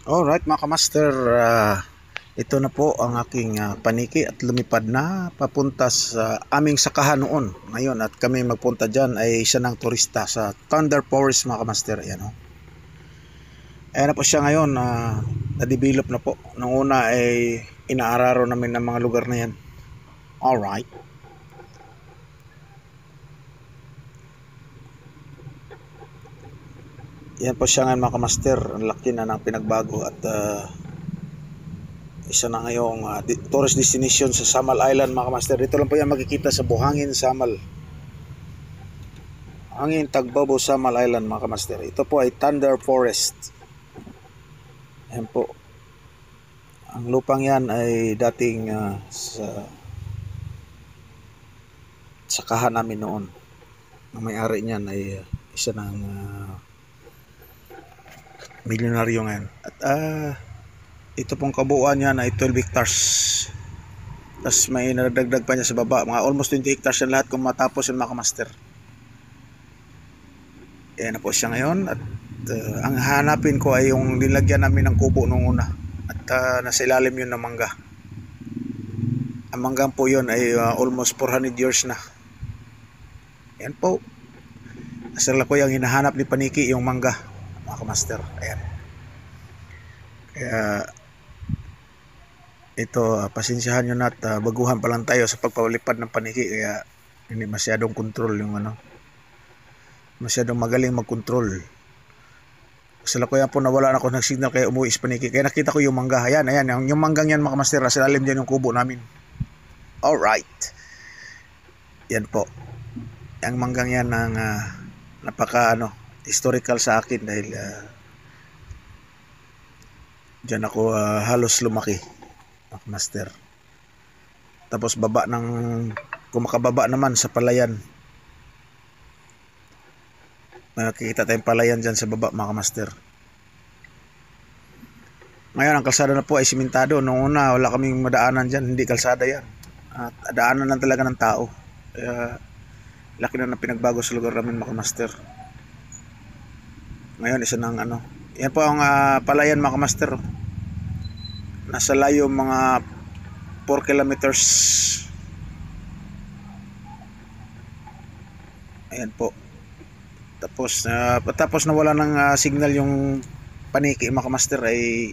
Alright mga kamaster, ito na po ang aking paniki at lumipad na papunta sa aming sakahan noon. Ngayon at kami magpunta dyan ay isa ng turista sa Thunder Forest mga kamaster. Ayan, oh. Ayan na po siya ngayon, na-develop na po. Nung una ay inaararo namin ng mga lugar na yan. Alright. Yan po siya ngayon mga kamaster. Ang laki na ng pinagbago at isa na ngayong tourist destination sa Samal Island mga kamaster. Dito lang po yan makikita sa Buhangin, Samal. Hangin Tagbobo, Samal Island mga kamaster. Ito po ay Thunder Forest. Ayan po. Ang lupang yan ay dating sa sakahan namin noon. Ang may-ari niyan ay isa ng milyonaryo ngayon. At ito pong kabuuan niya ay 12 hectares. Tapos may nadagdag pa niya sa baba. Mga almost 20 hectares yan lahat kung matapos yung mga kamaster. Ayan na po siya ngayon. At ang hanapin ko ay yung nilagyan namin ng kubo nung una. At nasa ilalim yun ng mangga. Ang mangga po yun ay almost 400 years na. Ayan po. Nasa ko yung hinahanap ni Paniki yung mangga. Mga kamaster. Ayan. Kaya ito, pasensyahan nyo na at baguhan pa lang tayo sa pagpapalipad ng Paniki. Kaya hindi masyadong control yung masyadong magaling mag-control. Sa lakoyan po nawala na ako ng signal kaya umuwi is Paniki. Kaya nakita ko yung mangga. Ayan, yung manggang yan mga kamaster. Sa lalim dyan yung kubo namin. Alright. Yan po. Ang manggang yan ng napaka historical sa akin dahil dyan ako halos lumaki. Master. Tapos kung makababa naman sa palayan. Makikita tayong palayan dyan sa baba mga master. Ngayon ang kalsada na po ay simentado. Noong una wala kaming madaanan dyan. Hindi kalsada yan. At daanan lang talaga ng tao. Kaya laki na pinagbago sa lugar namin mga master. Ngayon isa ng yan po ang palayan mga master. Nasa layo mga 4 kilometers. Ayan po. Tapos nawala ng signal yung Paniki mga master ay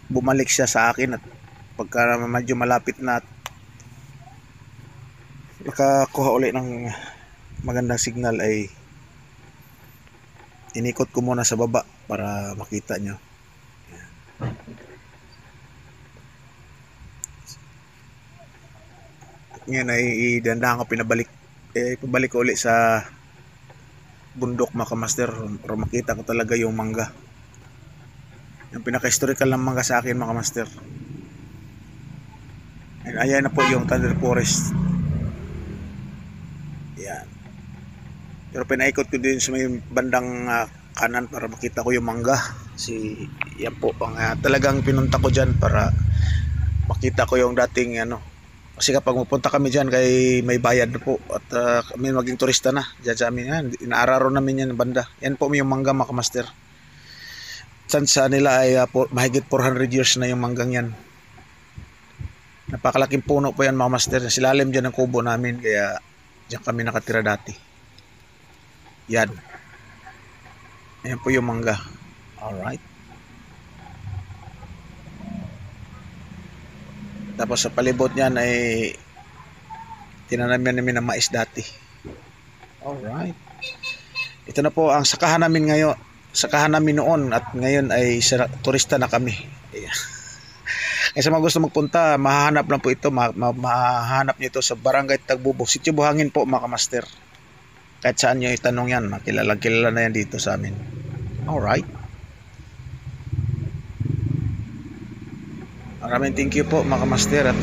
bumalik siya sa akin at pagka medyo malapit na nakakuha ulit ng magandang signal ay inikot ko muna sa baba para makita nyo. Ngayon ay dandahan ko pabalik ko ulit sa bundok mga kamaster para makita ko talaga yung mangga. Yung pinaka-historical ng mangga sa akin mga kamaster. Ayan na po yung Thunder Forest. Yan. Pero pinaikot ko din sa may bandang kanan para makita ko yung mangga. Yan po ang talagang pinunta ko dyan para makita ko yung dating kasi kapag pupunta kami dyan kay may bayad na po at kami maging turista na dyan sa amin yan. Inaararo namin yan banda. Yan po yung mangga mga kamaster. Sa nila ay mahigit 400 years na yung manggang yan. Napakalaking puno po yan mga kamaster. Silalim dyan ang kubo namin kaya dyan kami nakatira dati. Yan. Yan po yung mangga. Alright. Tapos sa palibot niyan ay tinanaman namin ng mais dati. Alright. Ito na po ang sakahan namin ngayon. Sakahan namin noon at ngayon ay turista na kami. Kaya sa mga gusto magpunta, mahahanap lang po ito. Mahahanap nyo ito sa Barangay Tagbobo. Sitio Buhangin po mga kamaster. Kahit saan nyo itanong yan, kilala na yan dito sa amin. Alright. Maraming thank you po mga kamaster at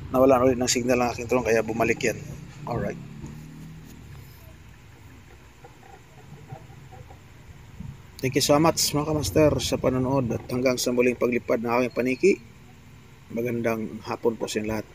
nawalan ulit ng signal ang aking tulong kaya bumalik yan. Alright. Thank you so much mga kamaster sa panonood at hanggang sa muling paglipad ng aking Paniki. Magandang hapon po sa inyo lahat.